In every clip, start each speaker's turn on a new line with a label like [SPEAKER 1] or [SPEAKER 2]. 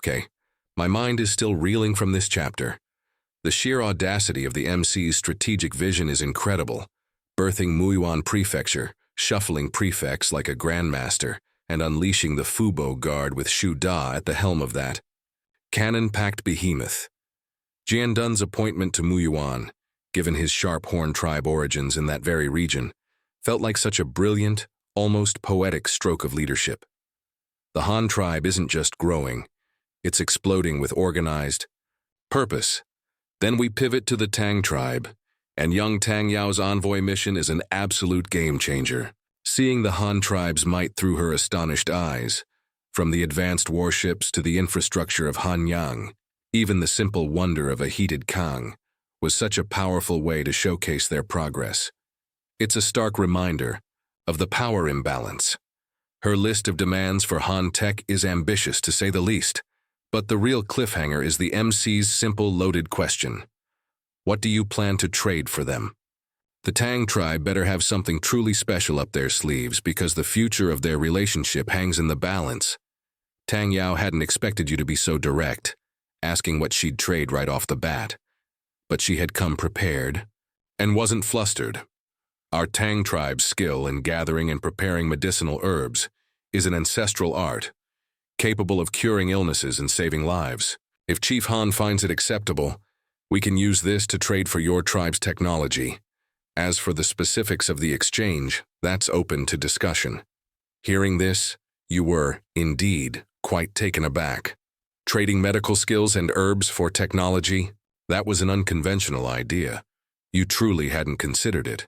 [SPEAKER 1] Okay, my mind is still reeling from this chapter. The sheer audacity of the MC's strategic vision is incredible, birthing Muyuan Prefecture, shuffling prefects like a grandmaster, and unleashing the Fubo Guard with Shu Da at the helm of that Canon Pact behemoth. Jiandun's appointment to Muyuan, given his sharp Horn tribe origins in that very region, felt like such a brilliant, almost poetic stroke of leadership. The Han tribe isn't just growing, it's exploding with organized purpose. Then we pivot to the Tang Tribe, and young Tang Yao's envoy mission is an absolute game-changer. Seeing the Han tribe's might through her astonished eyes, from the advanced warships to the infrastructure of Hanyang, even the simple wonder of a heated Kang, was such a powerful way to showcase their progress. It's a stark reminder of the power imbalance. Her list of demands for Han tech is ambitious, to say the least, but the real cliffhanger is the MC's simple, loaded question. What do you plan to trade for them? The Tang Tribe better have something truly special up their sleeves, because the future of their relationship hangs in the balance. Tang Yao hadn't expected you to be so direct, asking what she'd trade right off the bat. But she had come prepared, and wasn't flustered. Our Tang Tribe's skill in gathering and preparing medicinal herbs is an ancestral art, capable of curing illnesses and saving lives. If Chief Han finds it acceptable, we can use this to trade for your tribe's technology. As for the specifics of the exchange, that's open to discussion. Hearing this, you were, indeed, quite taken aback. Trading medical skills and herbs for technology, that was an unconventional idea. You truly hadn't considered it.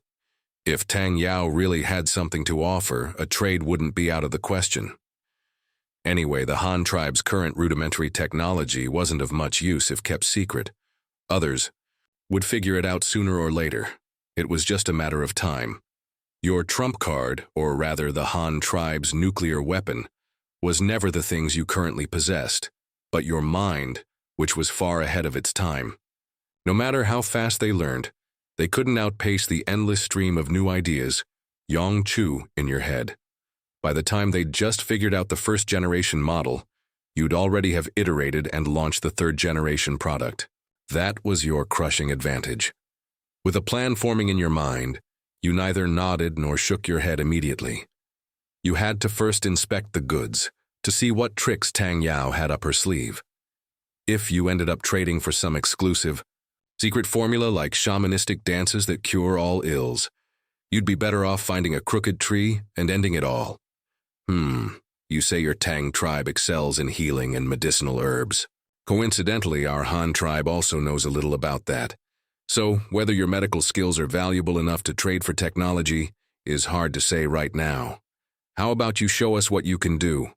[SPEAKER 1] If Tang Yao really had something to offer, a trade wouldn't be out of the question. Anyway, the Han tribe's current rudimentary technology wasn't of much use if kept secret. Others would figure it out sooner or later. It was just a matter of time. Your trump card, or rather the Han tribe's nuclear weapon, was never the things you currently possessed, but your mind, which was far ahead of its time. No matter how fast they learned, they couldn't outpace the endless stream of new ideas, Yong Chu, in your head. By the time they'd just figured out the first-generation model, you'd already have iterated and launched the third-generation product. That was your crushing advantage. With a plan forming in your mind, you neither nodded nor shook your head immediately. You had to first inspect the goods, to see what tricks Tang Yao had up her sleeve. If you ended up trading for some exclusive, secret formula like shamanistic dances that cure all ills, you'd be better off finding a crooked tree and ending it all. You say your Tang tribe excels in healing and medicinal herbs. Coincidentally, our Han tribe also knows a little about that. So, whether your medical skills are valuable enough to trade for technology is hard to say right now. How about you show us what you can do?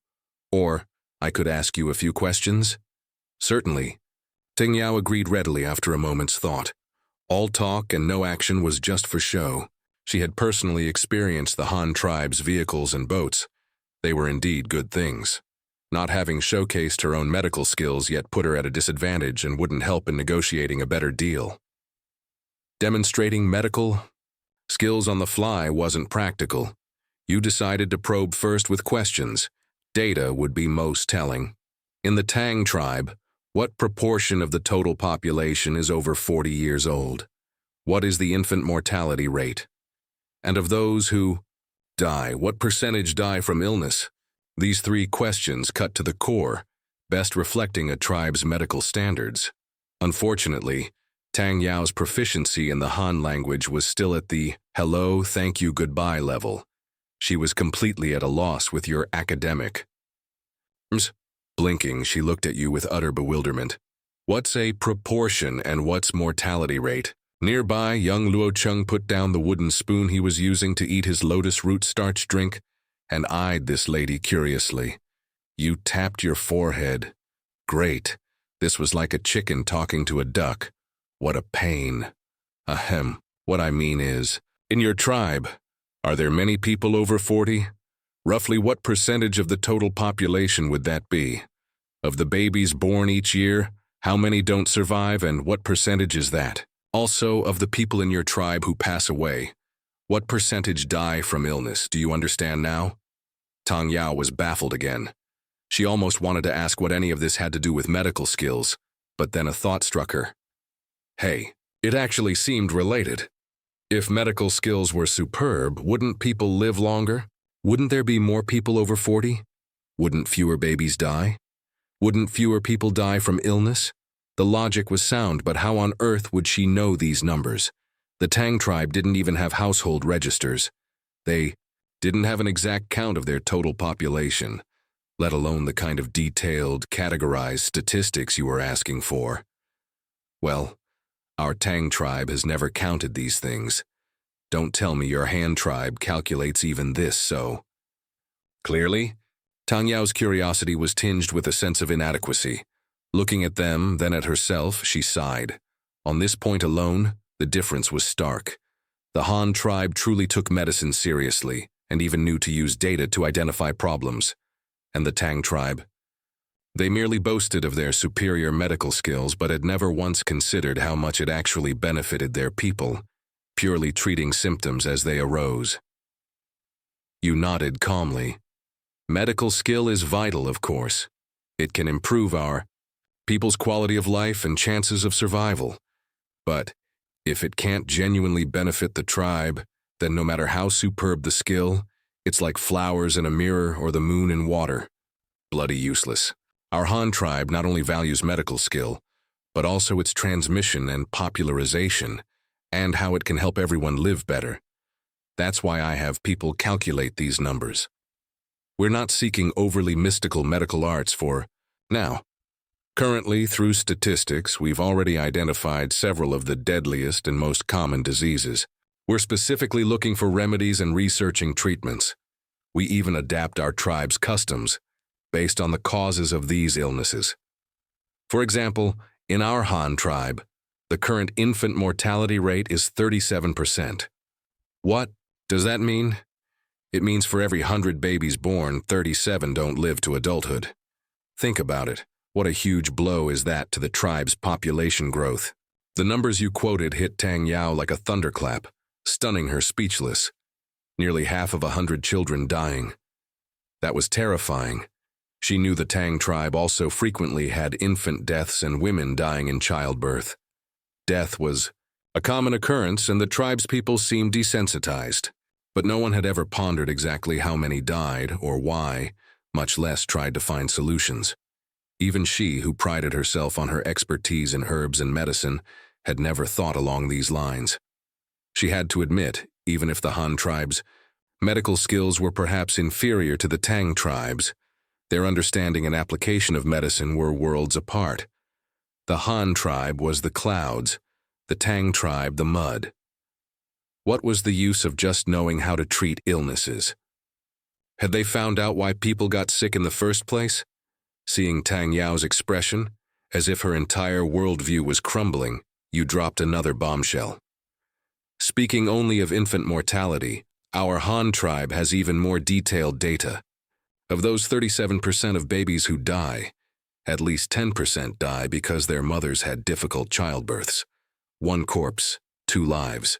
[SPEAKER 1] Or, I could ask you a few questions? Certainly. Tang Yao agreed readily after a moment's thought. All talk and no action was just for show. She had personally experienced the Han tribe's vehicles and boats. They were indeed good things. Not having showcased her own medical skills yet put her at a disadvantage and wouldn't help in negotiating a better deal. Demonstrating medical skills on the fly wasn't practical. You decided to probe first with questions. Data would be most telling. In the Tang Tribe, what proportion of the total population is over 40 years old? What is the infant mortality rate? And of those who die, what percentage die from illness? These three questions cut to the core, best reflecting a tribe's medical standards. Unfortunately, Tang Yao's proficiency in the Han language was still at the hello, thank you, goodbye level. She was completely at a loss with your academic. Blinking, she looked at you with utter bewilderment. What's a proportion and what's mortality rate? Nearby, young Luo Chung put down the wooden spoon he was using to eat his lotus root starch drink and eyed this lady curiously. You tapped your forehead. Great. This was like a chicken talking to a duck. What a pain. Ahem. What I mean is, in your tribe, are there many people over 40? Roughly what percentage of the total population would that be? Of the babies born each year, how many don't survive and what percentage is that? Also, of the people in your tribe who pass away, what percentage die from illness? Do you understand now? Tang Yao was baffled again. She almost wanted to ask what any of this had to do with medical skills, but then a thought struck her. Hey, it actually seemed related. If medical skills were superb, wouldn't people live longer? Wouldn't there be more people over 40? Wouldn't fewer babies die? Wouldn't fewer people die from illness? The logic was sound, but how on earth would she know these numbers? The Tang Tribe didn't even have household registers. They didn't have an exact count of their total population, let alone the kind of detailed, categorized statistics you were asking for. Well, our Tang Tribe has never counted these things. Don't tell me your Han Tribe calculates even this, so. Clearly, Tang Yao's curiosity was tinged with a sense of inadequacy. Looking at them, then at herself, she sighed. On this point alone, the difference was stark. The Han Tribe truly took medicine seriously, and even knew to use data to identify problems. And the Tang Tribe? They merely boasted of their superior medical skills, but had never once considered how much it actually benefited their people, purely treating symptoms as they arose. You nodded calmly. Medical skill is vital, of course. It can improve our people's quality of life and chances of survival. But if it can't genuinely benefit the tribe, then no matter how superb the skill, it's like flowers in a mirror or the moon in water. Bloody useless. Our Han Tribe not only values medical skill, but also its transmission and popularization, and how it can help everyone live better. That's why I have people calculate these numbers. We're not seeking overly mystical medical arts for now. Currently, through statistics, we've already identified several of the deadliest and most common diseases. We're specifically looking for remedies and researching treatments. We even adapt our tribe's customs based on the causes of these illnesses. For example, in our Han Tribe, the current infant mortality rate is 37%. What does that mean? It means for every 100 babies born, 37 don't live to adulthood. Think about it. What a huge blow is that to the tribe's population growth. The numbers you quoted hit Tang Yao like a thunderclap, stunning her speechless. Nearly half of 100 children dying. That was terrifying. She knew the Tang Tribe also frequently had infant deaths and women dying in childbirth. Death was a common occurrence, and the tribe's people seemed desensitized. But no one had ever pondered exactly how many died or why, much less tried to find solutions. Even she, who prided herself on her expertise in herbs and medicine, had never thought along these lines. She had to admit, even if the Han Tribe's medical skills were perhaps inferior to the Tang Tribe's, their understanding and application of medicine were worlds apart. The Han Tribe was the clouds, the Tang Tribe the mud. What was the use of just knowing how to treat illnesses? Had they found out why people got sick in the first place? Seeing Tang Yao's expression, as if her entire worldview was crumbling, you dropped another bombshell. Speaking only of infant mortality, our Han Tribe has even more detailed data. Of those 37% of babies who die, at least 10% die because their mothers had difficult childbirths. 1 corpse, 2 lives.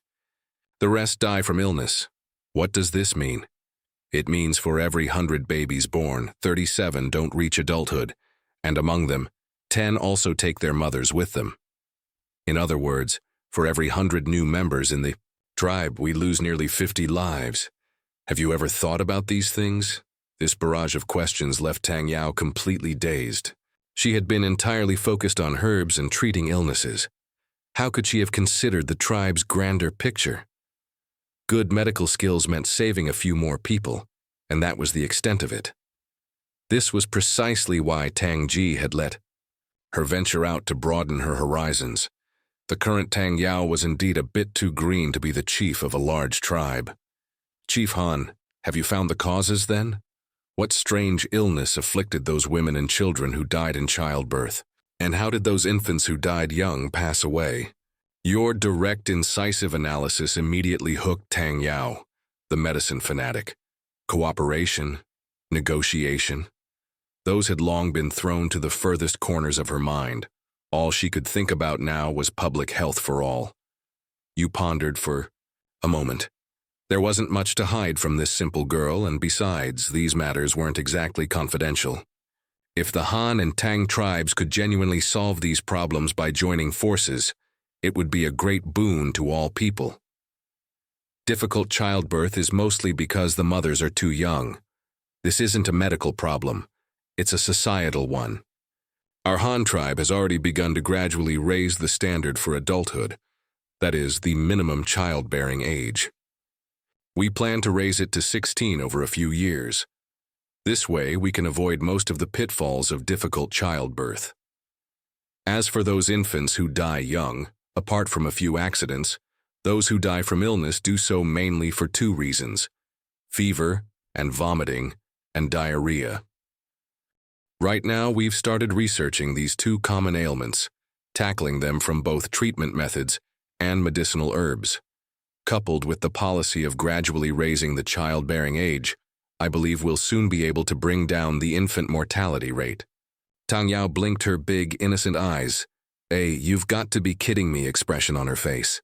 [SPEAKER 1] The rest die from illness. What does this mean? It means for every 100 babies born, 37 don't reach adulthood, and among them, 10 also take their mothers with them. In other words, for every 100 new members in the tribe, we lose nearly 50 lives. Have you ever thought about these things? This barrage of questions left Tang Yao completely dazed. She had been entirely focused on herbs and treating illnesses. How could she have considered the tribe's grander picture? Good medical skills meant saving a few more people, and that was the extent of it. This was precisely why Tang Ji had let her venture out to broaden her horizons. The current Tang Yao was indeed a bit too green to be the chief of a large tribe. Chief Han, have you found the causes then? What strange illness afflicted those women and children who died in childbirth? And how did those infants who died young pass away? Your direct, incisive analysis immediately hooked Tang Yao, the medicine fanatic. Cooperation, negotiation. Those had long been thrown to the furthest corners of her mind. All she could think about now was public health for all. You pondered for a moment. There wasn't much to hide from this simple girl, and besides, these matters weren't exactly confidential. If the Han and Tang tribes could genuinely solve these problems by joining forces, it would be a great boon to all people. Difficult childbirth is mostly because the mothers are too young. This isn't a medical problem, it's a societal one. Our Han tribe has already begun to gradually raise the standard for adulthood, that is, the minimum childbearing age. We plan to raise it to 16 over a few years. This way, we can avoid most of the pitfalls of difficult childbirth. As for those infants who die young, apart from a few accidents, those who die from illness do so mainly for two reasons: fever and vomiting and diarrhea. Right now, we've started researching these two common ailments, tackling them from both treatment methods and medicinal herbs. Coupled with the policy of gradually raising the childbearing age, I believe we'll soon be able to bring down the infant mortality rate. Tang Yao blinked her big, innocent eyes. "You've got to be kidding me" expression on her face.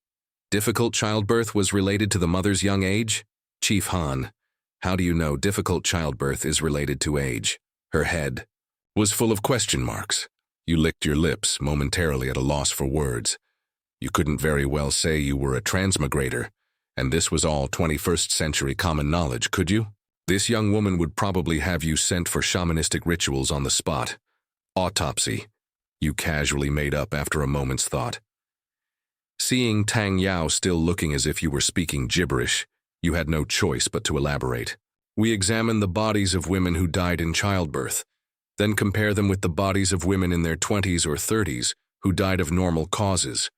[SPEAKER 1] Difficult childbirth was related to the mother's young age? Chief Han, how do you know difficult childbirth is related to age? Her head was full of question marks. You licked your lips, momentarily at a loss for words. You couldn't very well say you were a transmigrator, and this was all 21st century common knowledge, could you? This young woman would probably have you sent for shamanistic rituals on the spot. Autopsy, you casually made up after a moment's thought. Seeing Tang Yao still looking as if you were speaking gibberish, you had no choice but to elaborate. We examined the bodies of women who died in childbirth, then compare them with the bodies of women in their 20s or 30s who died of normal causes.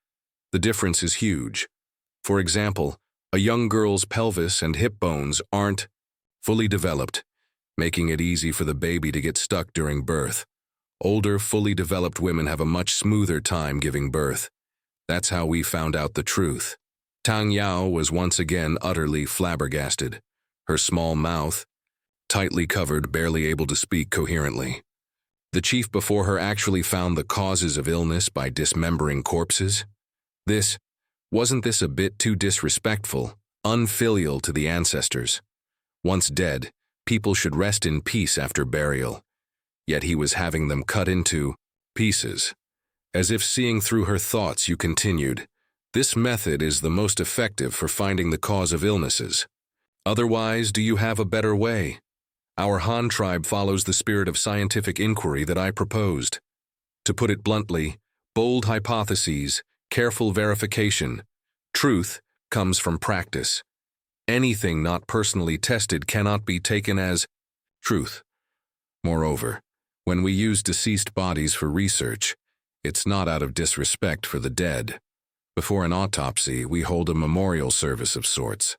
[SPEAKER 1] The difference is huge. For example, a young girl's pelvis and hip bones aren't fully developed, making it easy for the baby to get stuck during birth. Older, fully developed women have a much smoother time giving birth. That's how we found out the truth. Tang Yao was once again utterly flabbergasted, her small mouth tightly covered, barely able to speak coherently. The chief before her actually found the causes of illness by dismembering corpses? Wasn't this a bit too disrespectful, unfilial to the ancestors? Once dead, people should rest in peace after burial. Yet he was having them cut into pieces. As if seeing through her thoughts, you continued, "This method is the most effective for finding the cause of illnesses. Otherwise, do you have a better way? Our Han tribe follows the spirit of scientific inquiry that I proposed. To put it bluntly, bold hypotheses, careful verification. Truth comes from practice. Anything not personally tested cannot be taken as truth. Moreover, when we use deceased bodies for research, it's not out of disrespect for the dead. Before an autopsy, we hold a memorial service of sorts.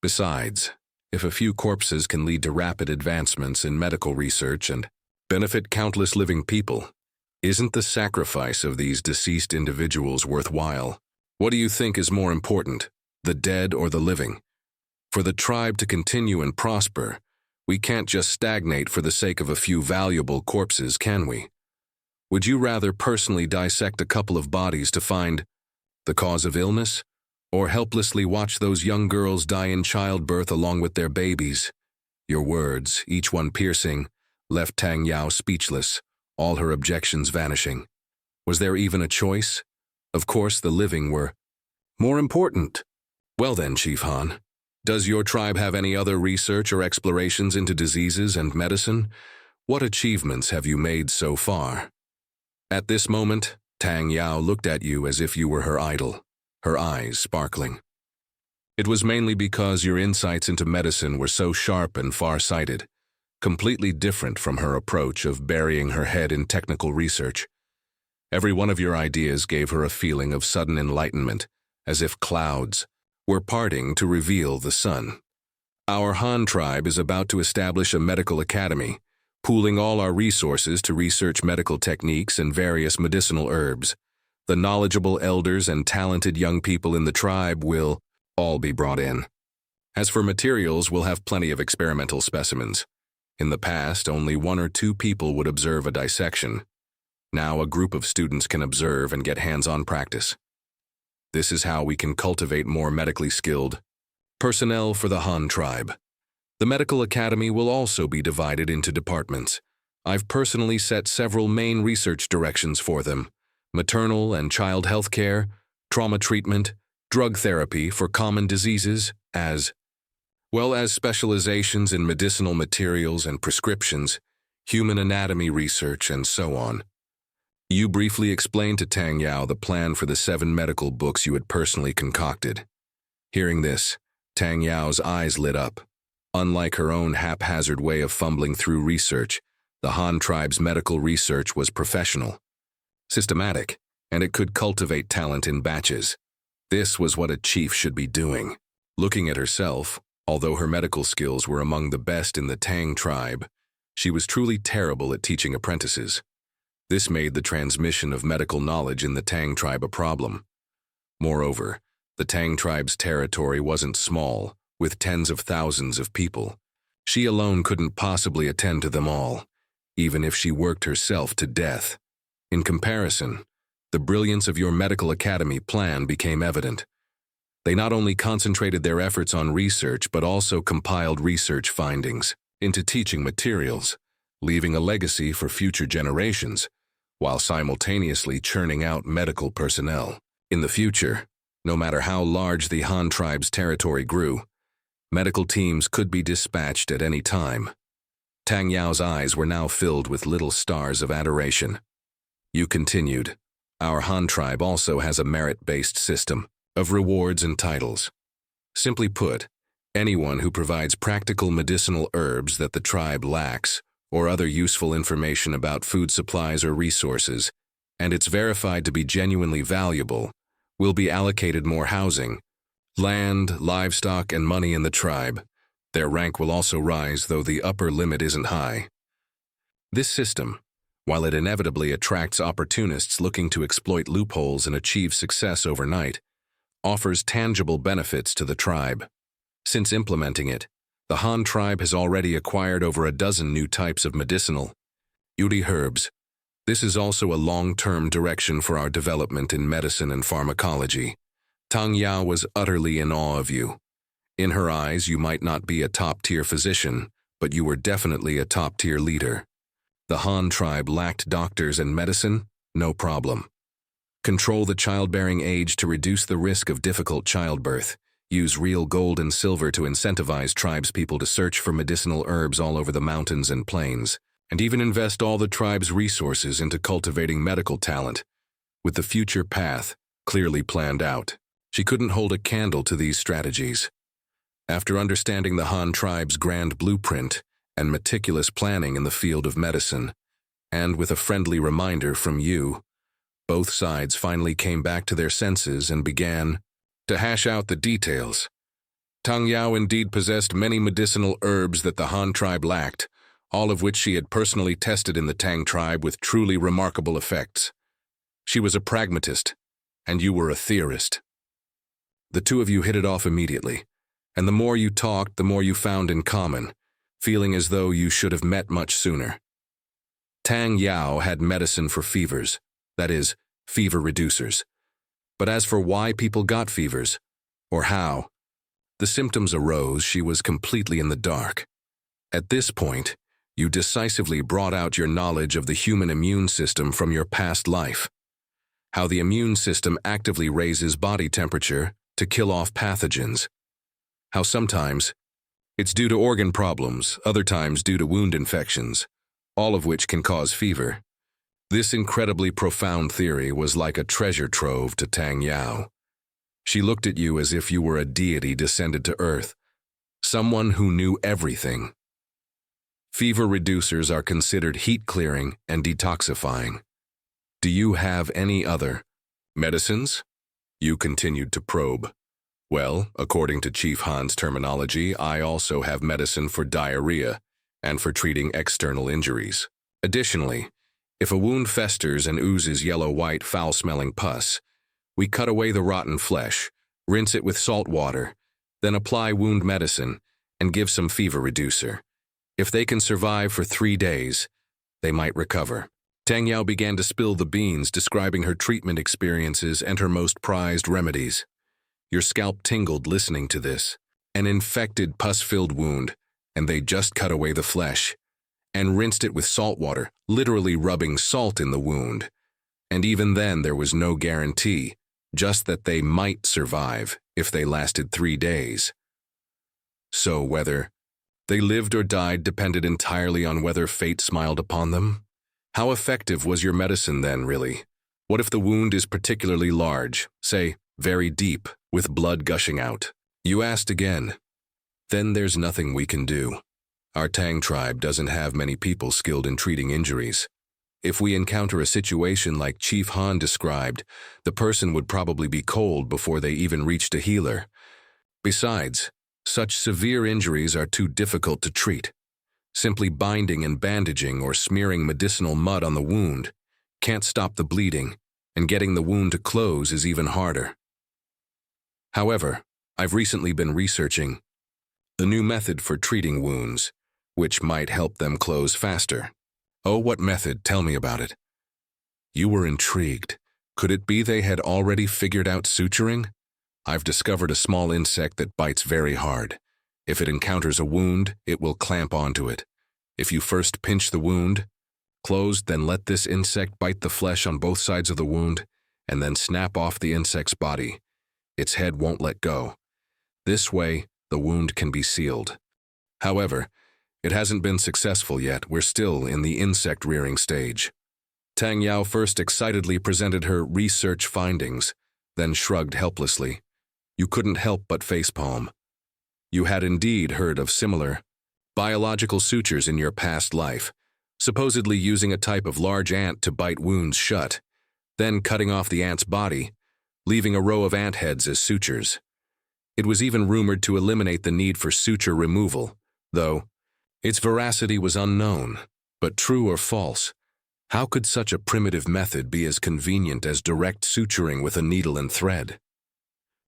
[SPEAKER 1] Besides, if a few corpses can lead to rapid advancements in medical research and benefit countless living people, isn't the sacrifice of these deceased individuals worthwhile? What do you think is more important, the dead or the living? For the tribe to continue and prosper, we can't just stagnate for the sake of a few valuable corpses, can we? Would you rather personally dissect a couple of bodies to find the cause of illness, or helplessly watch those young girls die in childbirth along with their babies? Your words, each one piercing, left Tang Yao speechless, all her objections vanishing. Was there even a choice? Of course, the living were more important. Well then, Chief Han, does your tribe have any other research or explorations into diseases and medicine? What achievements have you made so far? At this moment, Tang Yao looked at you as if you were her idol, her eyes sparkling. It was mainly because your insights into medicine were so sharp and far-sighted, completely different from her approach of burying her head in technical research. Every one of your ideas gave her a feeling of sudden enlightenment, as if clouds were parting to reveal the sun. Our Han tribe is about to establish a medical academy, pooling all our resources to research medical techniques and various medicinal herbs. The knowledgeable elders and talented young people in the tribe will all be brought in. As for materials, we'll have plenty of experimental specimens. In the past, only 1 or 2 people would observe a dissection. Now a group of students can observe and get hands-on practice. This is how we can cultivate more medically skilled personnel for the Han tribe. The medical academy will also be divided into departments. I've personally set several main research directions for them: maternal and child health care, trauma treatment, drug therapy for common diseases, as well as specializations in medicinal materials and prescriptions, human anatomy research, and so on. You briefly explained to Tang Yao the plan for the 7 medical books you had personally concocted. Hearing this, Tang Yao's eyes lit up. Unlike her own haphazard way of fumbling through research, the Han tribe's medical research was professional, systematic, and it could cultivate talent in batches. This was what a chief should be doing. Looking at herself, although her medical skills were among the best in the Tang tribe, she was truly terrible at teaching apprentices. This made the transmission of medical knowledge in the Tang tribe a problem. Moreover, the Tang tribe's territory wasn't small, with tens of thousands of people. She alone couldn't possibly attend to them all, even if she worked herself to death. In comparison, the brilliance of your medical academy plan became evident. They not only concentrated their efforts on research but also compiled research findings into teaching materials, leaving a legacy for future generations, while simultaneously churning out medical personnel. In the future, no matter how large the Han tribe's territory grew, medical teams could be dispatched at any time. Tang Yao's eyes were now filled with little stars of adoration. You continued, "Our Han tribe also has a merit-based system of rewards and titles. Simply put, anyone who provides practical medicinal herbs that the tribe lacks, or other useful information about food supplies or resources, and it's verified to be genuinely valuable, will be allocated more housing, land, livestock, and money in the tribe. Their rank will also rise, though the upper limit isn't high." This system, while it inevitably attracts opportunists looking to exploit loopholes and achieve success overnight, offers tangible benefits to the tribe. Since implementing it, the Han tribe has already acquired over a dozen new types of medicinal herbs. This is also a long-term direction for our development in medicine and pharmacology. Tang Yao was utterly in awe of you. In her eyes, you might not be a top-tier physician, but you were definitely a top-tier leader. The Han tribe lacked doctors and medicine? No problem. Control the childbearing age to reduce the risk of difficult childbirth. Use real gold and silver to incentivize tribespeople to search for medicinal herbs all over the mountains and plains, and even invest all the tribe's resources into cultivating medical talent, with the future path clearly planned out. She couldn't hold a candle to these strategies. After understanding the Han tribe's grand blueprint and meticulous planning in the field of medicine, and with a friendly reminder from you, both sides finally came back to their senses and began to hash out the details. Tang Yao indeed possessed many medicinal herbs that the Han tribe lacked, all of which she had personally tested in the Tang tribe with truly remarkable effects. She was a pragmatist, and you were a theorist. The two of you hit it off immediately, and the more you talked, the more you found in common, feeling as though you should have met much sooner. Tang Yao had medicine for fevers, that is, fever reducers. But as for why people got fevers, or how the symptoms arose, she was completely in the dark. At this point, you decisively brought out your knowledge of the human immune system from your past life, how the immune system actively raises body temperature to kill off pathogens, how sometimes it's due to organ problems, other times due to wound infections, all of which can cause fever. This incredibly profound theory was like a treasure trove to Tang Yao. She looked at you as if you were a deity descended to earth, someone who knew everything. Fever reducers are considered heat-clearing and detoxifying. Do you have any other medicines? You continued to probe. Well, according to Chief Han's terminology, I also have medicine for diarrhea and for treating external injuries. Additionally, if a wound festers and oozes yellow-white, foul-smelling pus, we cut away the rotten flesh, rinse it with salt water, then apply wound medicine and give some fever reducer. If they can survive for 3 days, they might recover. Tang Yao began to spill the beans, describing her treatment experiences and her most prized remedies. Your scalp tingled listening to this. An infected, pus-filled wound, and they just cut away the flesh. and rinsed it with salt water, literally rubbing salt in the wound. And even then there was no guarantee, just that they might survive if they lasted 3 days. So whether they lived or died depended entirely on whether fate smiled upon them? How effective was your medicine then, really? What if the wound is particularly large, say, very deep, with blood gushing out? You asked again. Then there's nothing we can do. Our Tang tribe doesn't have many people skilled in treating injuries. If we encounter a situation like Chief Han described, the person would probably be cold before they even reached a healer. Besides, such severe injuries are too difficult to treat. Simply binding and bandaging or smearing medicinal mud on the wound can't stop the bleeding, and getting the wound to close is even harder. However, I've recently been researching a new method for treating wounds, which might help them close faster. Oh, what method? Tell me about it. You were intrigued. Could it be they had already figured out suturing? I've discovered a small insect that bites very hard. If it encounters a wound, it will clamp onto it. If you first pinch the wound closed, then let this insect bite the flesh on both sides of the wound, and then snap off the insect's body. Its head won't let go. This way, the wound can be sealed. However, it hasn't been successful yet. We're still in the insect rearing stage. Tang Yao first excitedly presented her research findings, then shrugged helplessly. You couldn't help but facepalm. You had indeed heard of similar biological sutures in your past life, supposedly using a type of large ant to bite wounds shut, then cutting off the ant's body, leaving a row of ant heads as sutures. It was even rumored to eliminate the need for suture removal, though its veracity was unknown. But true or false, how could such a primitive method be as convenient as direct suturing with a needle and thread?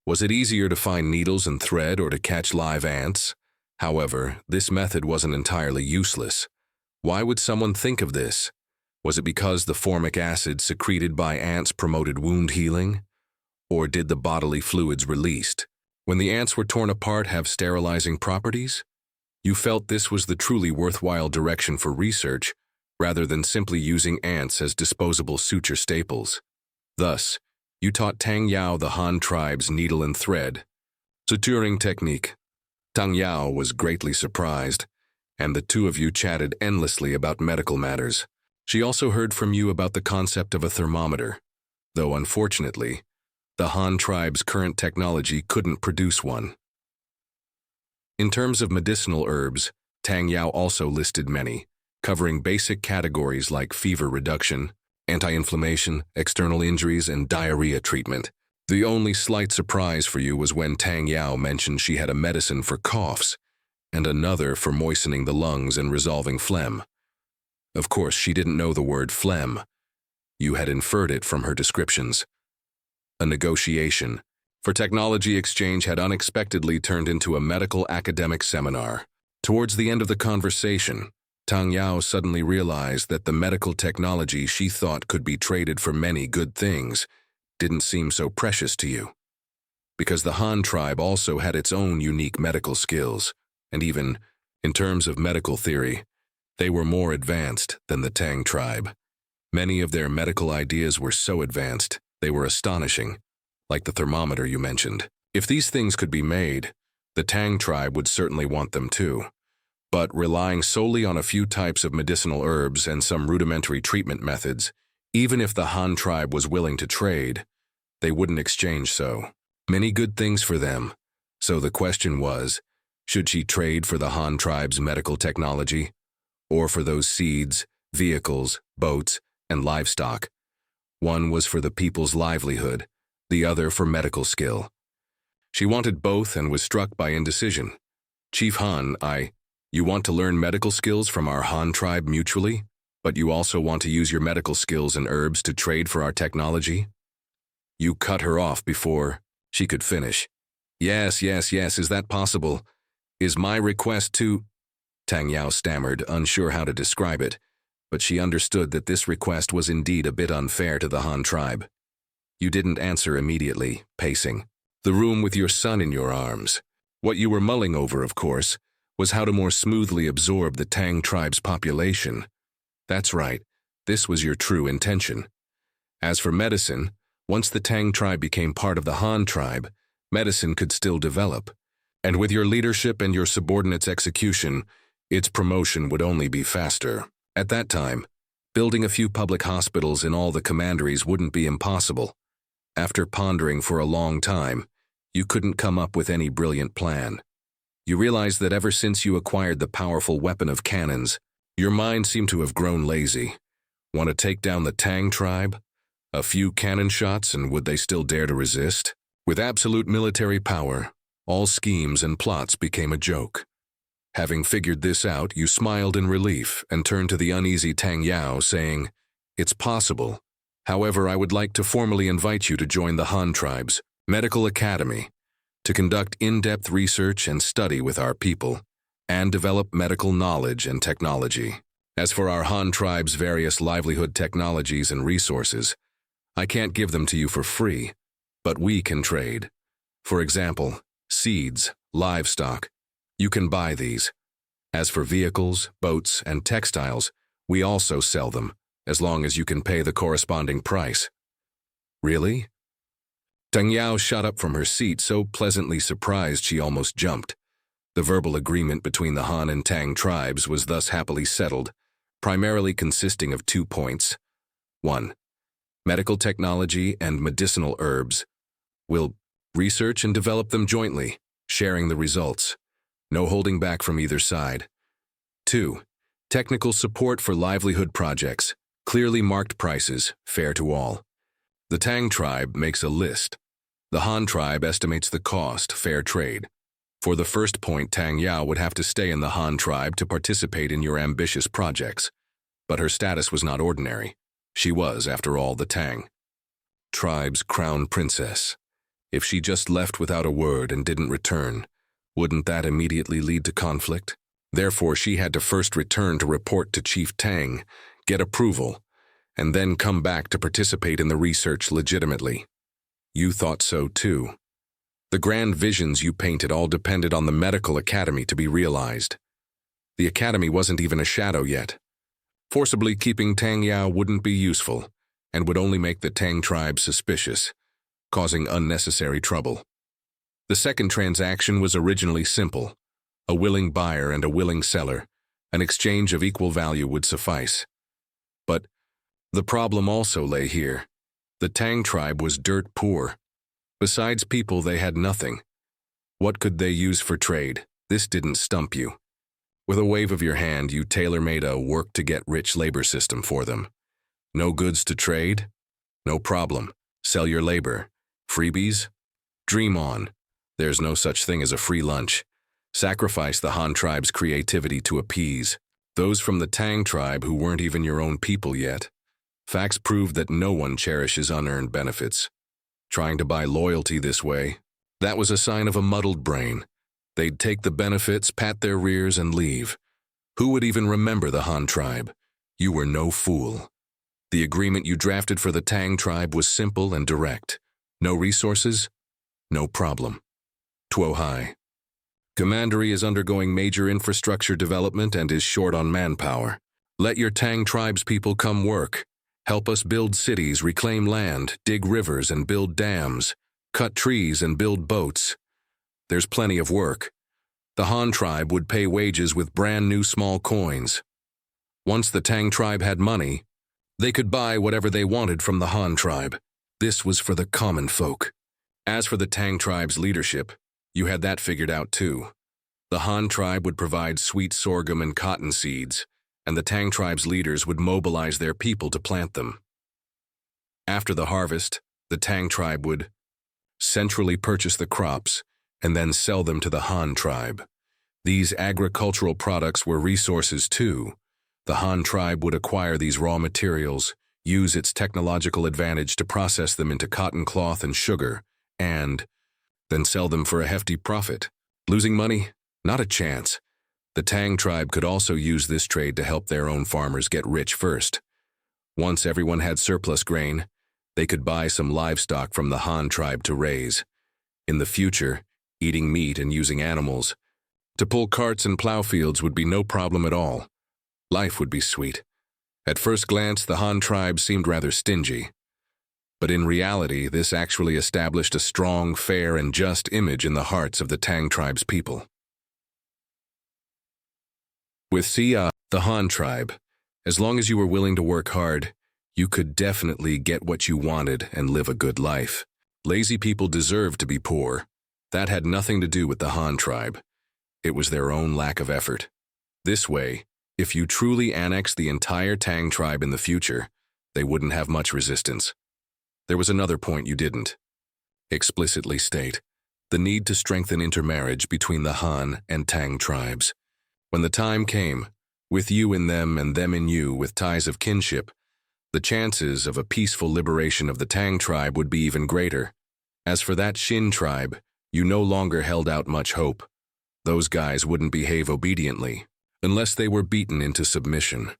[SPEAKER 1] Was it easier to find needles and thread or to catch live ants? However, this method wasn't entirely useless. Why would someone think of this? Was it because the formic acid secreted by ants promoted wound healing? Or did the bodily fluids released when the ants were torn apart have sterilizing properties? You felt this was the truly worthwhile direction for research, rather than simply using ants as disposable suture staples. Thus, you taught Tang Yao the Han tribe's needle and thread suturing technique. Tang Yao was greatly surprised, and the two of you chatted endlessly about medical matters. She also heard from you about the concept of a thermometer, though unfortunately, the Han tribe's current technology couldn't produce one. In terms of medicinal herbs, Tang Yao also listed many, covering basic categories like fever reduction, anti-inflammation, external injuries, and diarrhea treatment. The only slight surprise for you was when Tang Yao mentioned she had a medicine for coughs and another for moistening the lungs and resolving phlegm. Of course, she didn't know the word phlegm. You had inferred it from her descriptions. A negotiation for technology exchange had unexpectedly turned into a medical academic seminar. Towards the end of the conversation, Tang Yao suddenly realized that the medical technology she thought could be traded for many good things didn't seem so precious to you. Because the Han tribe also had its own unique medical skills, and even, in terms of medical theory, they were more advanced than the Tang tribe. Many of their medical ideas were so advanced, they were astonishing, like the thermometer you mentioned. If these things could be made, the Tang tribe would certainly want them too. But relying solely on a few types of medicinal herbs and some rudimentary treatment methods, even if the Han tribe was willing to trade, they wouldn't exchange so many good things for them. So the question was, should she trade for the Han tribe's medical technology, or for those seeds, vehicles, boats, and livestock? One was for the people's livelihood, the other for medical skill. She wanted both and was struck by indecision. Chief Han, you want to learn medical skills from our Han tribe mutually, but you also want to use your medical skills and herbs to trade for our technology? You cut her off before she could finish. Yes, is that possible? Is my request to… Tang Yao stammered, unsure how to describe it, but she understood that this request was indeed a bit unfair to the Han tribe. You didn't answer immediately, pacing the room with your son in your arms. What you were mulling over, of course, was how to more smoothly absorb the Tang tribe's population. That's right, this was your true intention. As for medicine, once the Tang tribe became part of the Han tribe, medicine could still develop. And with your leadership and your subordinates' execution, its promotion would only be faster. At that time, building a few public hospitals in all the commanderies wouldn't be impossible. After pondering for a long time, you couldn't come up with any brilliant plan. You realized that ever since you acquired the powerful weapon of cannons, your mind seemed to have grown lazy. Want to take down the Tang tribe? A few cannon shots, and would they still dare to resist? With absolute military power, all schemes and plots became a joke. Having figured this out, you smiled in relief and turned to the uneasy Tang Yao, saying, "It's possible. However, I would like to formally invite you to join the Han tribe's medical academy to conduct in-depth research and study with our people and develop medical knowledge and technology. As for our Han tribe's various livelihood technologies and resources, I can't give them to you for free, but we can trade. For example, seeds, livestock. You can buy these. As for vehicles, boats, and textiles, we also sell them, as long as you can pay the corresponding price." "Really?" Tang Yao shot up from her seat, so pleasantly surprised she almost jumped. The verbal agreement between the Han and Tang tribes was thus happily settled, primarily consisting of 2 points. 1. Medical technology and medicinal herbs. We'll research and develop them jointly, sharing the results. No holding back from either side. 2. Technical support for livelihood projects, clearly marked prices, fair to all. The Tang tribe makes a list. The Han tribe estimates the cost, fair trade. For the first point, Tang Yao would have to stay in the Han tribe to participate in your ambitious projects. But her status was not ordinary. She was, after all, the Tang tribe's crown princess. If she just left without a word and didn't return, wouldn't that immediately lead to conflict? Therefore, she had to first return to report to Chief Tang, get approval, and then come back to participate in the research legitimately. You thought so too. The grand visions you painted all depended on the medical academy to be realized. The academy wasn't even a shadow yet. Forcibly keeping Tang Yao wouldn't be useful, and would only make the Tang tribe suspicious, causing unnecessary trouble. The second transaction was originally simple. A willing buyer and a willing seller. An exchange of equal value would suffice. But the problem also lay here. The Tang tribe was dirt poor. Besides people, they had nothing. What could they use for trade? This didn't stump you. With a wave of your hand, you tailor-made a work-to-get-rich labor system for them. No goods to trade? No problem. Sell your labor. Freebies? Dream on. There's no such thing as a free lunch. Sacrifice the Han tribe's creativity to appease those from the Tang tribe who weren't even your own people yet. Facts prove that no one cherishes unearned benefits. Trying to buy loyalty this way, that was a sign of a muddled brain. They'd take the benefits, pat their rears, and leave. Who would even remember the Han tribe? You were no fool. The agreement you drafted for the Tang tribe was simple and direct. No resources? No problem. Tuo Hai. Commandery is undergoing major infrastructure development and is short on manpower. Let your Tang tribe's people come work. Help us build cities, reclaim land, dig rivers and build dams, cut trees and build boats. There's plenty of work. The Han tribe would pay wages with brand new small coins. Once the Tang tribe had money, they could buy whatever they wanted from the Han tribe. This was for the common folk. As for the Tang tribe's leadership, you had that figured out too. The Han tribe would provide sweet sorghum and cotton seeds, and the Tang tribe's leaders would mobilize their people to plant them. After the harvest, the Tang tribe would centrally purchase the crops and then sell them to the Han tribe. These agricultural products were resources too. The Han tribe would acquire these raw materials, use its technological advantage to process them into cotton cloth and sugar, and then sell them for a hefty profit. Losing money? Not a chance. The Tang tribe could also use this trade to help their own farmers get rich first. Once everyone had surplus grain, they could buy some livestock from the Han tribe to raise. In the future, eating meat and using animals To pull carts and plow fields would be no problem at all. Life would be sweet. At first glance, the Han tribe seemed rather stingy. But in reality, this actually established a strong, fair, and just image in the hearts of the Tang tribe's people. With the Han tribe, as long as you were willing to work hard, you could definitely get what you wanted and live a good life. Lazy people deserved to be poor. That had nothing to do with the Han tribe. It was their own lack of effort. This way, if you truly annexed the entire Tang tribe in the future, they wouldn't have much resistance. There was another point you didn't explicitly state: the need to strengthen intermarriage between the Han and Tang tribes. When the time came, with you in them and them in you with ties of kinship, the chances of a peaceful liberation of the Tang tribe would be even greater. As for that Shin tribe, you no longer held out much hope. Those guys wouldn't behave obediently, unless they were beaten into submission.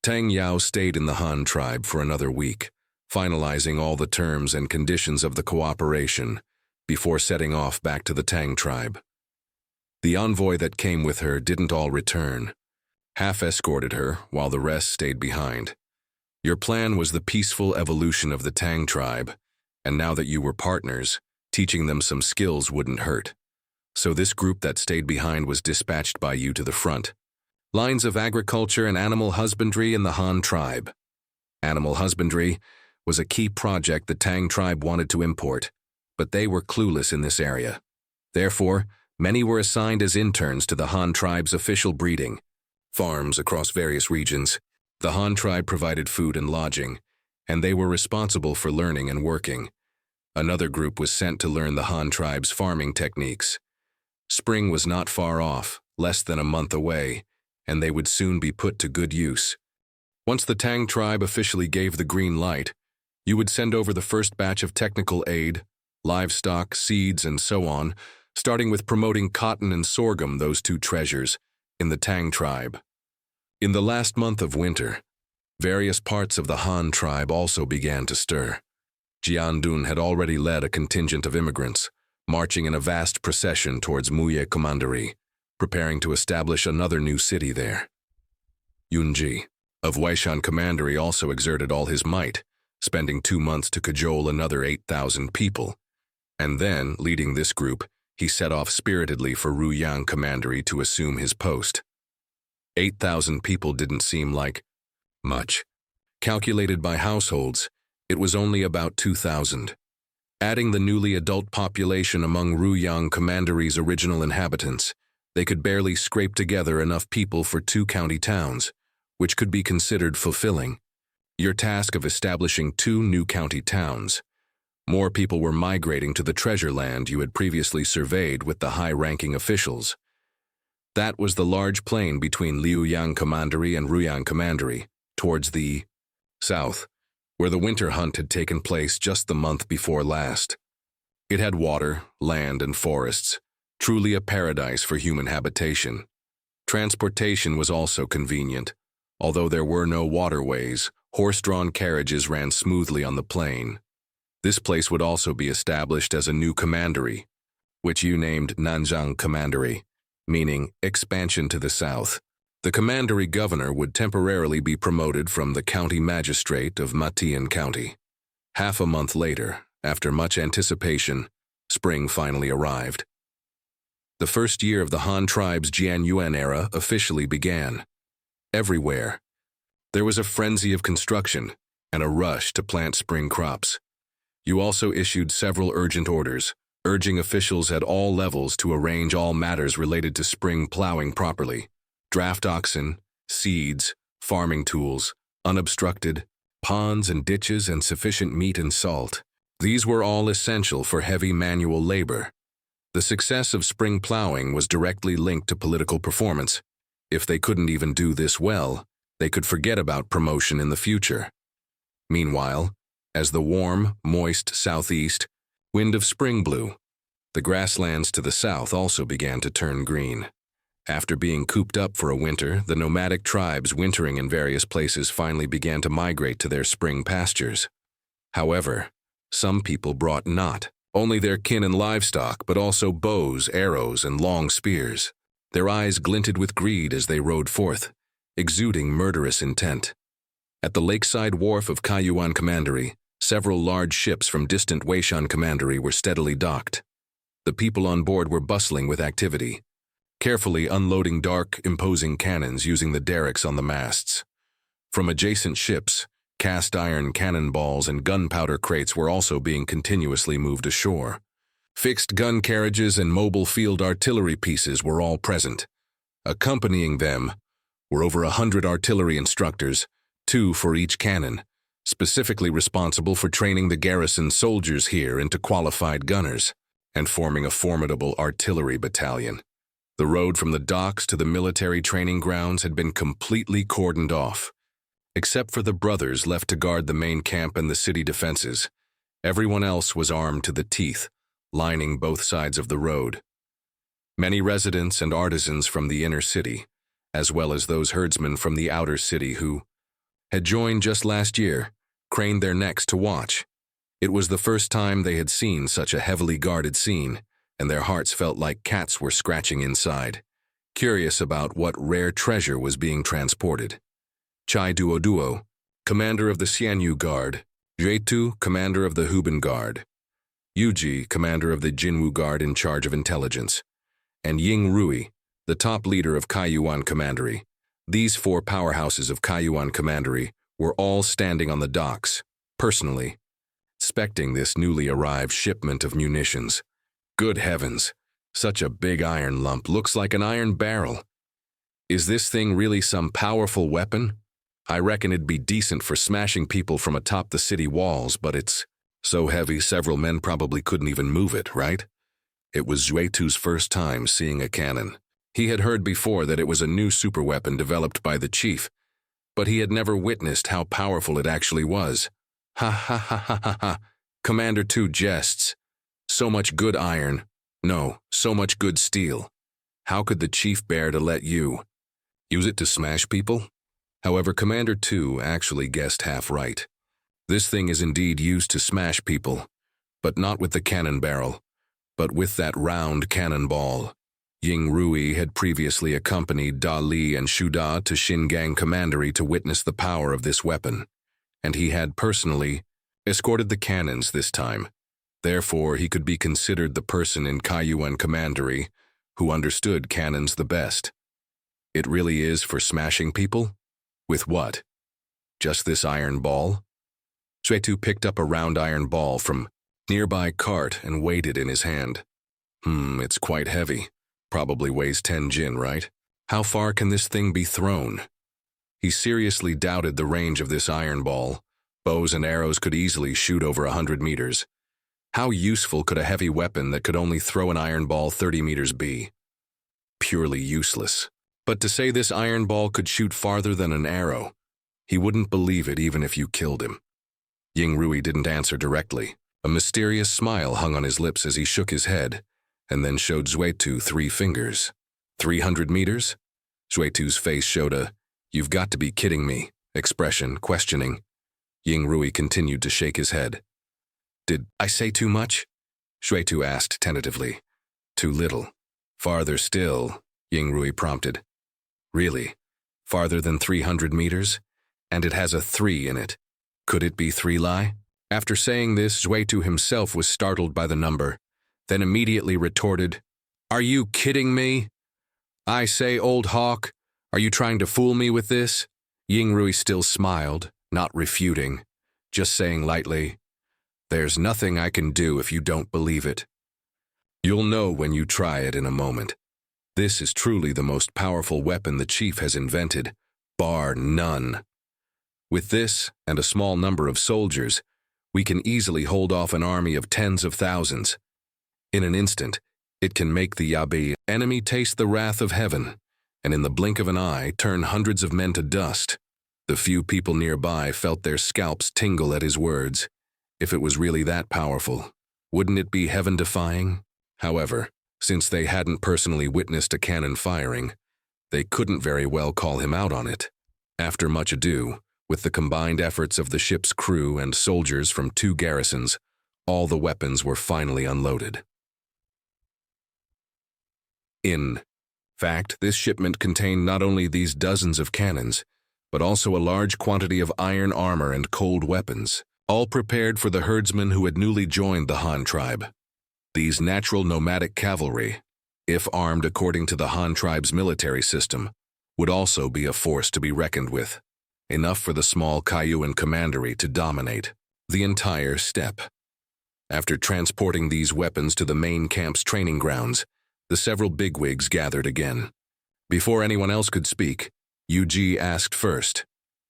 [SPEAKER 1] Tang Yao stayed in the Han tribe for another week, finalizing all the terms and conditions of the cooperation before setting off back to the Tang tribe. The envoy that came with her didn't all return. Half escorted her, while the rest stayed behind. Your plan was the peaceful evolution of the Tang tribe, and now that you were partners, teaching them some skills wouldn't hurt. So this group that stayed behind was dispatched by you to the front. Lines of agriculture and animal husbandry in the Han tribe. Animal husbandry was a key project the Tang tribe wanted to import, but they were clueless in this area. Therefore, many were assigned as interns to the Han tribe's official breeding farms across various regions. The Han tribe provided food and lodging, and they were responsible for learning and working. Another group was sent to learn the Han tribe's farming techniques. Spring was not far off, less than a month away, and they would soon be put to good use. Once the Tang tribe officially gave the green light, you would send over the first batch of technical aid, livestock, seeds, and so on, starting with promoting cotton and sorghum, those two treasures, in the Tang tribe. In the last month of winter, various parts of the Han tribe also began to stir. Jiandun had already led a contingent of immigrants, marching in a vast procession towards Muye Commandery, preparing to establish another new city there. Yunji, of Weishan Commandery, also exerted all his might, spending 2 months to cajole another 8,000 people. And then, leading this group, he set off spiritedly for Ruyang Commandery to assume his post. 8,000 people didn't seem like much. Calculated by households, it was only about 2,000. Adding the newly adult population among Ruyang Commandery's original inhabitants, they could barely scrape together enough people for 2 county towns, which could be considered fulfilling. Your task of establishing 2 new county towns. More people were migrating to the treasure land you had previously surveyed with the high-ranking officials. That was the large plain between Liuyang Commandery and Ruyang Commandery, towards the south, where the winter hunt had taken place just the month before last. It had water, land, and forests, truly a paradise for human habitation. Transportation was also convenient. Although there were no waterways, horse-drawn carriages ran smoothly on the plain. This place would also be established as a new commandery, which you named Nanjang Commandery, meaning expansion to the south. The commandery governor would temporarily be promoted from the county magistrate of Matian County. Half a month later, after much anticipation, spring finally arrived. The first year of the Han tribe's Jianyuan era officially began. Everywhere, there was a frenzy of construction and a rush to plant spring crops. You also issued several urgent orders, urging officials at all levels to arrange all matters related to spring plowing properly. Draft oxen, seeds, farming tools, unobstructed, ponds and ditches, and sufficient meat and salt. These were all essential for heavy manual labor. The success of spring plowing was directly linked to political performance. If they couldn't even do this well, they could forget about promotion in the future. Meanwhile, as the warm, moist southeast wind of spring blew, the grasslands to the south also began to turn green. After being cooped up for a winter, the nomadic tribes wintering in various places finally began to migrate to their spring pastures. However, some people brought not only their kin and livestock, but also bows, arrows, and long spears. Their eyes glinted with greed as they rode forth, exuding murderous intent. At the lakeside wharf of Kaiyuan Commandery, several large ships from distant Weishan Commandery were steadily docked. The people on board were bustling with activity, carefully unloading dark, imposing cannons using the derricks on the masts. From adjacent ships, cast iron cannonballs and gunpowder crates were also being continuously moved ashore. Fixed gun carriages and mobile field artillery pieces were all present. Accompanying them were over 100 artillery instructors, 2 for each cannon, specifically responsible for training the garrison soldiers here into qualified gunners, and forming a formidable artillery battalion. The road from the docks to the military training grounds had been completely cordoned off. Except for the brothers left to guard the main camp and the city defenses, everyone else was armed to the teeth, lining both sides of the road. Many residents and artisans from the inner city, as well as those herdsmen from the outer city who had joined just last year, craned their necks to watch. It was the first time they had seen such a heavily guarded scene, and their hearts felt like cats were scratching inside, curious about what rare treasure was being transported. Chai Duo, commander of the Xianyu Guard, Jietu, commander of the Huban Guard, Yuji, commander of the Jinwu Guard in charge of intelligence, and Ying Rui, the top leader of Kaiyuan Commandery. These 4 powerhouses of Kaiyuan Commandery were all standing on the docks, personally, inspecting this newly arrived shipment of munitions. Good heavens, such a big iron lump looks like an iron barrel. Is this thing really some powerful weapon? I reckon it'd be decent for smashing people from atop the city walls, but it's so heavy several men probably couldn't even move it, right? It was Zuetu's first time seeing a cannon. He had heard before that it was a new superweapon developed by the chief, but he had never witnessed how powerful it actually was. Ha ha ha ha ha ha. Commander 2 jests. So much good iron. No, so much good steel. How could the chief bear to let you use it to smash people? However, Commander 2 actually guessed half right. This thing is indeed used to smash people, but not with the cannon barrel, but with that round cannonball. Ying Rui had previously accompanied Da Li and Shu Da to Xingang Commandery to witness the power of this weapon, and he had personally escorted the cannons this time. Therefore, he could be considered the person in Kaiyuan Commandery who understood cannons the best. It really is for smashing people? With what? Just this iron ball? Zuetu picked up a round iron ball from nearby cart and weighed it in his hand. It's quite heavy. Probably weighs 10 jin, right? How far can this thing be thrown? He seriously doubted the range of this iron ball. Bows and arrows could easily shoot over 100 meters. How useful could a heavy weapon that could only throw an iron ball 30 meters be? Purely useless. But to say this iron ball could shoot farther than an arrow, he wouldn't believe it even if you killed him. Ying Rui didn't answer directly. A mysterious smile hung on his lips as he shook his head, and then showed Zuetu 3 fingers. 300 meters? Zuetu's face showed a, "You've got to be kidding me," expression, questioning. Ying Rui continued to shake his head. "Did I say too much?" Zuetu asked tentatively. "Too little." "Farther still," Ying Rui prompted. "Really? Farther than 300 meters? And it has a 3 in it. Could it be 3 Lai?" After saying this, Zuetu himself was startled by the number, then immediately retorted, "Are you kidding me? I say, old hawk, are you trying to fool me with this?" Ying Rui still smiled, not refuting, just saying lightly, "There's nothing I can do if you don't believe it. You'll know when you try it in a moment. This is truly the most powerful weapon the chief has invented, bar none. With this and a small number of soldiers, we can easily hold off an army of tens of thousands. In an instant, it can make the Yabi enemy taste the wrath of heaven, and in the blink of an eye turn hundreds of men to dust." The few people nearby felt their scalps tingle at his words. If it was really that powerful, wouldn't it be heaven-defying? However, since they hadn't personally witnessed a cannon firing, they couldn't very well call him out on it. After much ado, with the combined efforts of the ship's crew and soldiers from 2 garrisons, all the weapons were finally unloaded. In Fact, this shipment contained not only these dozens of cannons, but also a large quantity of iron armor and cold weapons, all prepared for the herdsmen who had newly joined the Han tribe. These natural nomadic cavalry, if armed according to the Han tribe's military system, would also be a force to be reckoned with, enough for the small Kaiyuan commandery to dominate the entire steppe. After transporting these weapons to the main camp's training grounds, the several bigwigs gathered again. Before anyone else could speak, Yu asked first,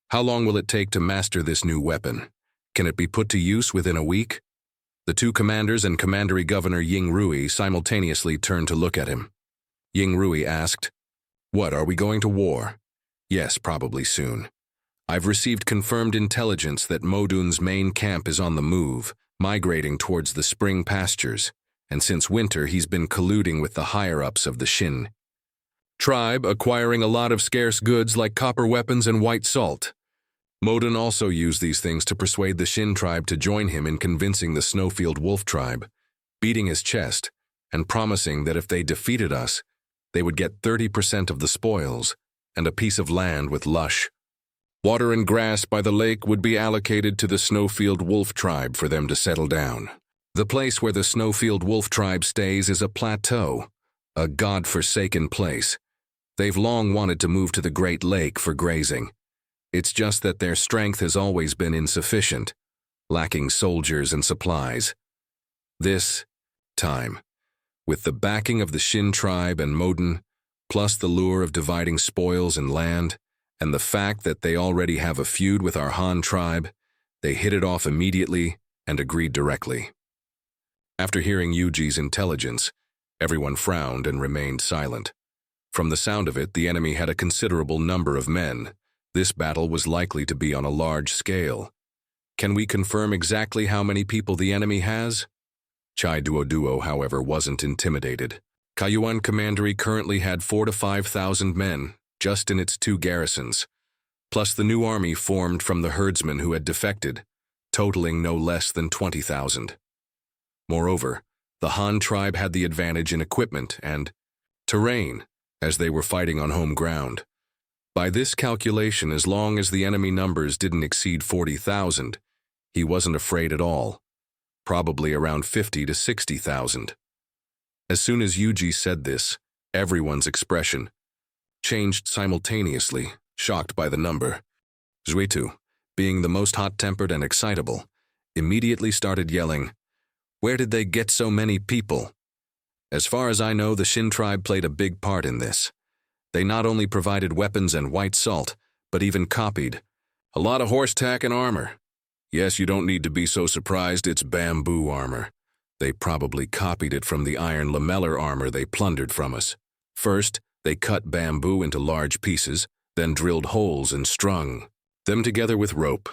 [SPEAKER 1] "How long will it take to master this new weapon? Can it be put to use within a week?" The two commanders and Commandery Governor Ying Rui simultaneously turned to look at him. Ying Rui asked, "What, are we going to war?" "Yes, probably soon. I've received confirmed intelligence that Modun's main camp is on the move, migrating towards the spring pastures, and since winter he's been colluding with the higher-ups of the Shin tribe, acquiring a lot of scarce goods like copper weapons and white salt. Modun also used these things to persuade the Shin tribe to join him in convincing the Snowfield Wolf tribe, beating his chest and promising that if they defeated us, they would get 30% of the spoils and a piece of land with lush water and grass by the lake would be allocated to the Snowfield Wolf tribe for them to settle down. The place where the Snowfield Wolf tribe stays is a plateau, a god-forsaken place. They've long wanted to move to the Great Lake for grazing. It's just that their strength has always been insufficient, lacking soldiers and supplies. This time, with the backing of the Shin tribe and Modun, plus the lure of dividing spoils and land, and the fact that they already have a feud with our Han tribe, they hit it off immediately and agreed directly. After hearing Yuji's intelligence, everyone frowned and remained silent. From the sound of it, the enemy had a considerable number of men. This battle was likely to be on a large scale. Can we confirm exactly how many people the enemy has? Chai Duo, however, wasn't intimidated. Kaiyuan Commandery currently had 4,000 to 5,000 men, just in its two garrisons, plus the new army formed from the herdsmen who had defected, totaling no less than 20,000. Moreover, the Han tribe had the advantage in equipment and terrain, as they were fighting on home ground. By this calculation, as long as the enemy numbers didn't exceed 40,000, he wasn't afraid at all, probably around 50,000 to 60,000. As soon as Yuji said this, everyone's expression changed simultaneously, shocked by the number. Zhuitu, being the most hot-tempered and excitable, immediately started yelling, "Where did they get so many people?" As far as I know, the Shin tribe played a big part in this. They not only provided weapons and white salt, but even copied a lot of horse tack and armor. Yes, you don't need to be so surprised, it's bamboo armor. They probably copied it from the iron lamellar armor they plundered from us. First, they cut bamboo into large pieces, then drilled holes and strung them together with rope,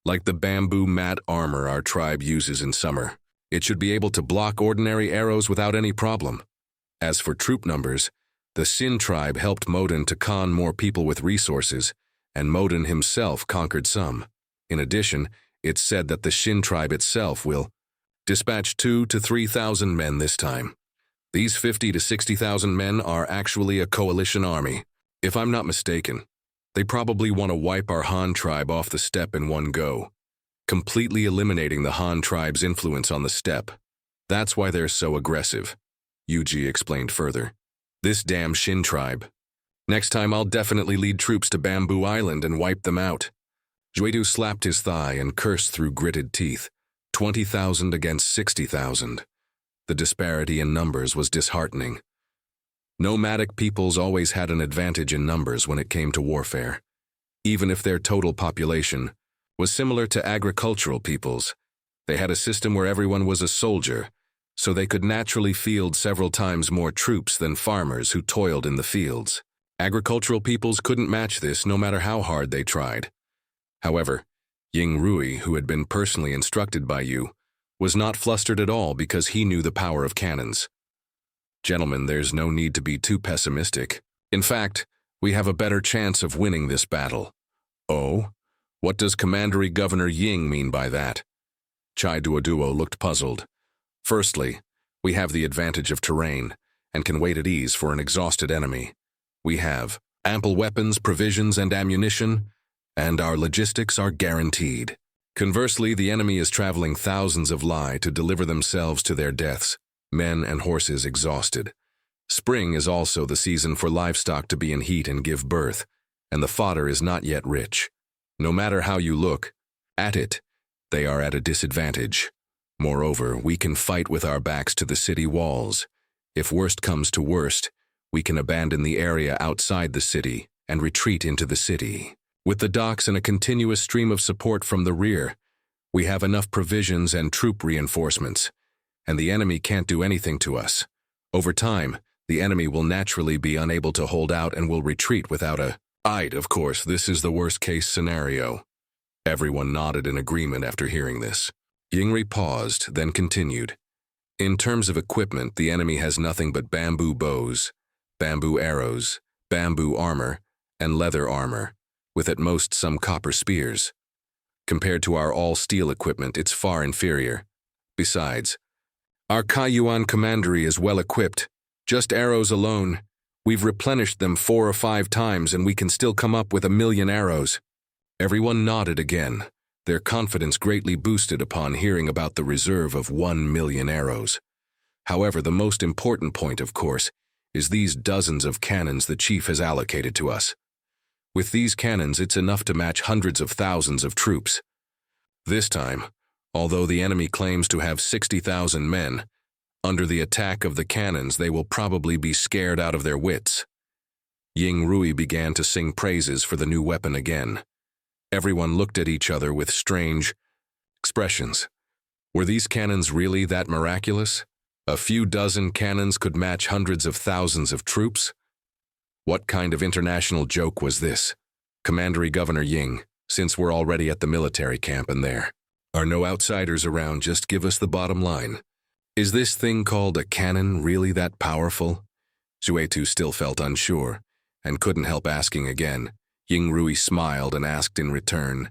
[SPEAKER 1] like the bamboo mat armor our tribe uses in summer. It should be able to block ordinary arrows without any problem. As for troop numbers, the Shin tribe helped Modun to con more people with resources, and Modun himself conquered some. In addition, it's said that the Shin tribe itself will dispatch 2,000 to 3,000 men this time. These 50,000 to 60,000 men are actually a coalition army. If I'm not mistaken, they probably want to wipe our Han tribe off the steppe in one go, completely eliminating the Han tribe's influence on the steppe. That's why they're so aggressive, Yuji explained further. This damn Shin tribe. Next time I'll definitely lead troops to Bamboo Island and wipe them out. Zhuidu slapped his thigh and cursed through gritted teeth. 20,000 against 60,000. The disparity in numbers was disheartening. Nomadic peoples always had an advantage in numbers when it came to warfare. Even if their total population was similar to agricultural peoples, they had a system where everyone was a soldier, so they could naturally field several times more troops than farmers who toiled in the fields. Agricultural peoples couldn't match this no matter how hard they tried. However, Ying Rui, who had been personally instructed by you, was not flustered at all because he knew the power of cannons. Gentlemen, there's no need to be too pessimistic. In fact, we have a better chance of winning this battle. Oh? What does Commandery Governor Ying mean by that? Chai Duo looked puzzled. Firstly, we have the advantage of terrain and can wait at ease for an exhausted enemy. We have ample weapons, provisions, and ammunition, and our logistics are guaranteed. Conversely, the enemy is traveling thousands of li to deliver themselves to their deaths, men and horses exhausted. Spring is also the season for livestock to be in heat and give birth, and the fodder is not yet rich. No matter how you look at it, they are at a disadvantage. Moreover, we can fight with our backs to the city walls. If worst comes to worst, we can abandon the area outside the city and retreat into the city. With the docks and a continuous stream of support from the rear, we have enough provisions and troop reinforcements, and the enemy can't do anything to us. Over time, the enemy will naturally be unable to hold out and will retreat without a fight. Of course, this is the worst-case scenario. Everyone nodded in agreement after hearing this. Yingri paused, then continued. In terms of equipment, the enemy has nothing but bamboo bows, bamboo arrows, bamboo armor, and leather armor, with at most some copper spears. Compared to our all-steel equipment, it's far inferior. Besides, our Kaiyuan commandery is well equipped. Just arrows alone, we've replenished them 4 or 5 times and we can still come up with 1,000,000 arrows. Everyone nodded again, their confidence greatly boosted upon hearing about the reserve of 1,000,000 arrows. However, the most important point, of course, is these dozens of cannons the chief has allocated to us. With these cannons, it's enough to match hundreds of thousands of troops. This time, although the enemy claims to have 60,000 men, under the attack of the cannons they will probably be scared out of their wits. Ying Rui began to sing praises for the new weapon again. Everyone looked at each other with strange expressions. Were these cannons really that miraculous? A few dozen cannons could match hundreds of thousands of troops? What kind of international joke was this? Commandery Governor Ying, since we're already at the military camp and there are no outsiders around, just give us the bottom line. Is this thing called a cannon really that powerful? Xuetu still felt unsure, and couldn't help asking again. Ying Rui smiled and asked in return,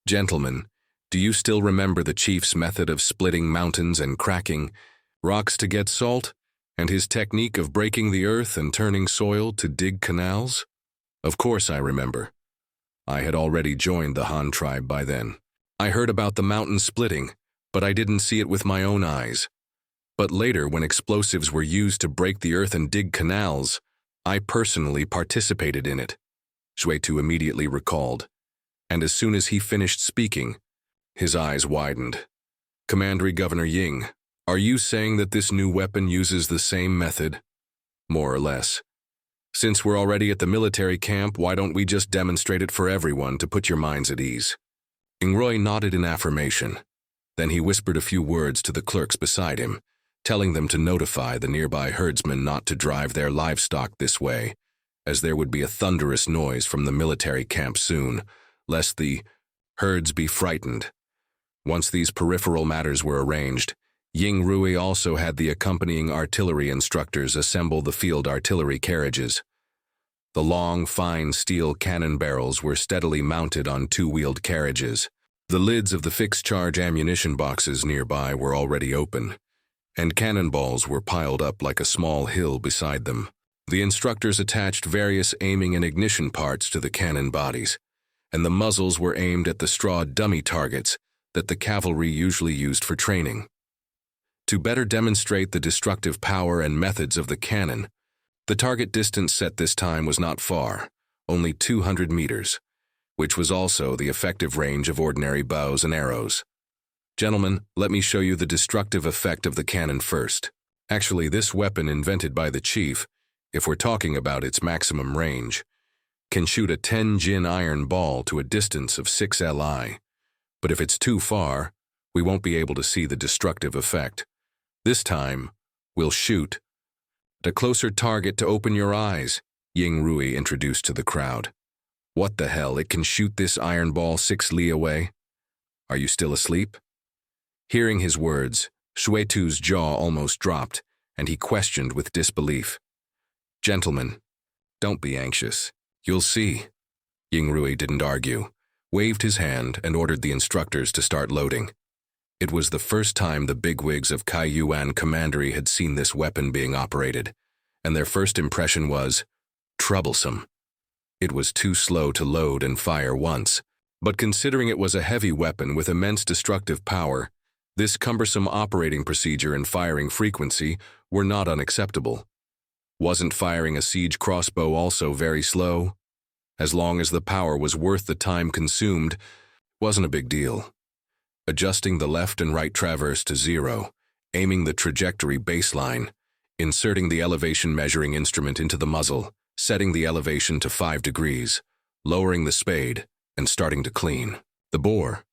[SPEAKER 1] Gentlemen, do you still remember the chief's method of splitting mountains and cracking rocks to get salt, and his technique of breaking the earth and turning soil to dig canals? Of course I remember. I had already joined the Tang Tribe by then. I heard about the mountain splitting, but I didn't see it with my own eyes. But later, when explosives were used to break the earth and dig canals, I personally participated in it. Xuetu immediately recalled, and as soon as he finished speaking, his eyes widened. Commandery Governor Ying, are you saying that this new weapon uses the same method? More or less. Since we're already at the military camp, why don't we just demonstrate it for everyone to put your minds at ease? Yingri nodded in affirmation. Then he whispered a few words to the clerks beside him, telling them to notify the nearby herdsmen not to drive their livestock this way, as there would be a thunderous noise from the military camp soon, lest the herds be frightened. Once these peripheral matters were arranged, Ying Rui also had the accompanying artillery instructors assemble the field artillery carriages. The long, fine steel cannon barrels were steadily mounted on 2-wheeled carriages. The lids of the fixed-charge ammunition boxes nearby were already open, and cannonballs were piled up like a small hill beside them. The instructors attached various aiming and ignition parts to the cannon bodies, and the muzzles were aimed at the straw dummy targets that the cavalry usually used for training. To better demonstrate the destructive power and methods of the cannon, the target distance set this time was not far, only 200 meters, which was also the effective range of ordinary bows and arrows. Gentlemen, let me show you the destructive effect of the cannon first. Actually, this weapon invented by the chief, if we're talking about its maximum range, can shoot a 10-jin iron ball to a distance of 6 li. But if it's too far, we won't be able to see the destructive effect. This time, we'll shoot at a closer target to open your eyes, Ying Rui introduced to the crowd. What the hell, it can shoot this iron ball 6 li away? Are you still asleep? Hearing his words, Xuetu's jaw almost dropped, and he questioned with disbelief. Gentlemen, don't be anxious. You'll see. Ying Rui didn't argue, waved his hand, and ordered the instructors to start loading. It was the first time the bigwigs of Kaiyuan Commandery had seen this weapon being operated, and their first impression was, troublesome. It was too slow to load and fire once, but considering it was a heavy weapon with immense destructive power, this cumbersome operating procedure and firing frequency were not unacceptable. Wasn't firing a siege crossbow also very slow? As long as the power was worth the time consumed, wasn't a big deal. Adjusting the left and right traverse to 0, aiming the trajectory baseline, inserting the elevation measuring instrument into the muzzle, setting the elevation to 5 degrees, lowering the spade, and starting to clean. The bore,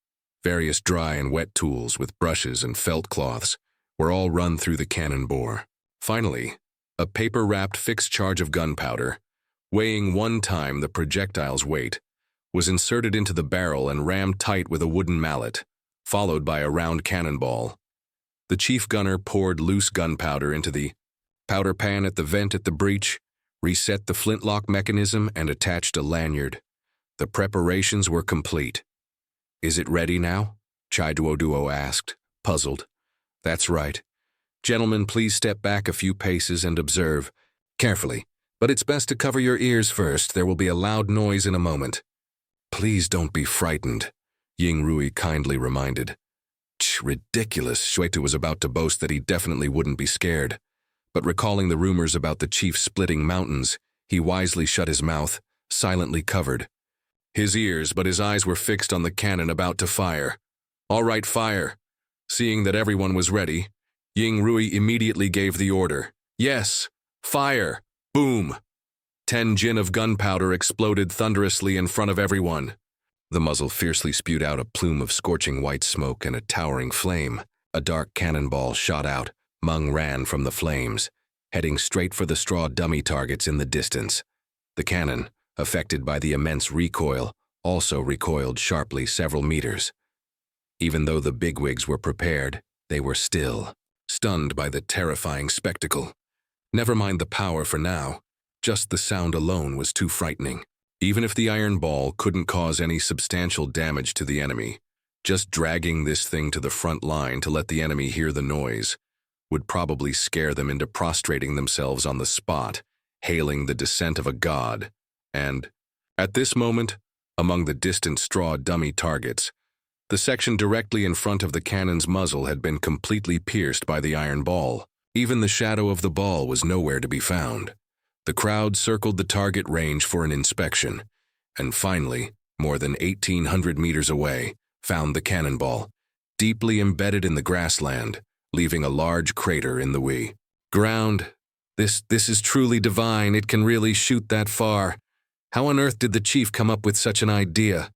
[SPEAKER 1] various dry and wet tools with brushes and felt cloths, were all run through the cannon bore. Finally, a paper-wrapped fixed charge of gunpowder, weighing 1 time the projectile's weight, was inserted into the barrel and rammed tight with a wooden mallet, followed by a round cannonball. The chief gunner poured loose gunpowder into the powder pan at the vent at the breech, reset the flintlock mechanism, and attached a lanyard. The preparations were complete. "Is it ready now?" Chiduoduo asked, puzzled. "That's right. Gentlemen, please step back a few paces and observe. Carefully, but it's best to cover your ears first. There will be a loud noise in a moment." "Please don't be frightened," Ying Rui kindly reminded. Ridiculous, Shuetu was about to boast that he definitely wouldn't be scared. But recalling the rumors about the chief splitting mountains, he wisely shut his mouth, silently covered his ears, but his eyes were fixed on the cannon about to fire. "All right, fire." Seeing that everyone was ready, Ying Rui immediately gave the order. "Yes, fire!" Boom! 10 gin of gunpowder exploded thunderously in front of everyone. The muzzle fiercely spewed out a plume of scorching white smoke and a towering flame. A dark cannonball shot out. Meng ran from the flames, heading straight for the straw dummy targets in the distance. The cannon, affected by the immense recoil, also recoiled sharply several meters. Even though the bigwigs were prepared, they were still, stunned by the terrifying spectacle. Never mind the power for now, just the sound alone was too frightening. Even if the iron ball couldn't cause any substantial damage to the enemy, just dragging this thing to the front line to let the enemy hear the noise would probably scare them into prostrating themselves on the spot, hailing the descent of a god. And, at this moment, among the distant straw dummy targets, the section directly in front of the cannon's muzzle had been completely pierced by the iron ball. Even the shadow of the ball was nowhere to be found. The crowd circled the target range for an inspection, and finally, more than 1,800 meters away, found the cannonball, deeply embedded in the grassland, leaving a large crater in the ground. This is truly divine. It can really shoot that far. How on earth did the chief come up with such an idea?"